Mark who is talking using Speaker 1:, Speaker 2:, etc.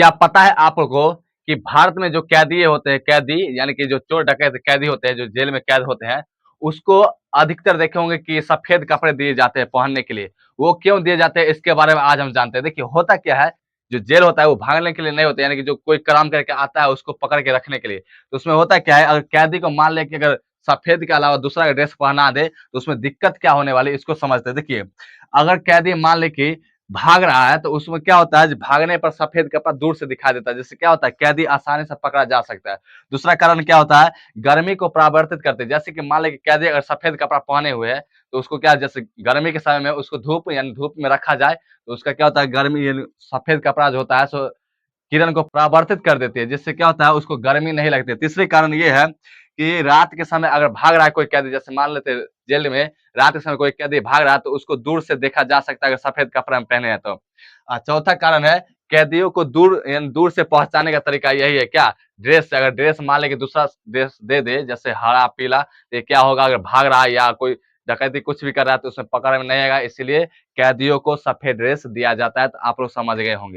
Speaker 1: क्या पता है आप लोगों को कि भारत में जो कैदी होते हैं, कैदी यानी कि जो चोर डकैत कैदी होते हैं, जो जेल में कैद होते हैं, उसको अधिकतर देखे होंगे कि सफेद कपड़े दिए जाते हैं पहनने के लिए। वो क्यों दिए जाते हैं, इसके बारे में आज हम जानते हैं। देखिए होता क्या है, जो जेल होता है वो भागने के लिए नहीं होता है, यानी कि जो कोई काम करके आता है उसको पकड़ के रखने के लिए। तो उसमें होता क्या है, अगर कैदी को मान ले कि अगर सफेद के अलावा दूसरा ड्रेस पहना दे तो उसमें दिक्कत क्या होने वाली है, इसको समझते हैं। देखिए, अगर कैदी मान ले कि भाग रहा है तो उसमें क्या होता है, भागने पर सफेद कपड़ा दूर से दिखाई देता है, जिससे क्या होता है, कैदी आसानी से पकड़ा जा सकता है। दूसरा कारण क्या होता है, गर्मी को परावर्तित करते हैं। जैसे कि मान लें कि कैदी अगर सफेद कपड़ा पहने हुए है तो उसको क्या, जैसे गर्मी के समय में उसको धूप यानी धूप में रखा जाए तो उसका क्या होता है, गर्मी यानी सफेद कपड़ा जो होता है सो किरण को परावर्तित कर देती है, जिससे क्या होता है, उसको गर्मी नहीं लगती है। तीसरी कारण ये है कि रात के समय अगर भाग रहा है कोई कैदी, जैसे मान लेते हैं जेल में रात के समय कोई कैदी भाग रहा है तो उसको दूर से देखा जा सकता है अगर सफेद कपड़ा हम पहने हैं तो। चौथा कारण है, कैदियों को दूर यानी दूर से पहचाने का तरीका यही है क्या, ड्रेस से। अगर ड्रेस मान ले कि दूसरा ड्रेस दे दे जैसे हरा पीला, तो ये क्या होगा, अगर भाग रहा है या कोई डकैती कुछ भी कर रहा है तो उसमें पकड़ में नहीं आएगा, इसीलिए कैदियों को सफेद ड्रेस दिया जाता है। तो आप लोग समझ गए होंगे।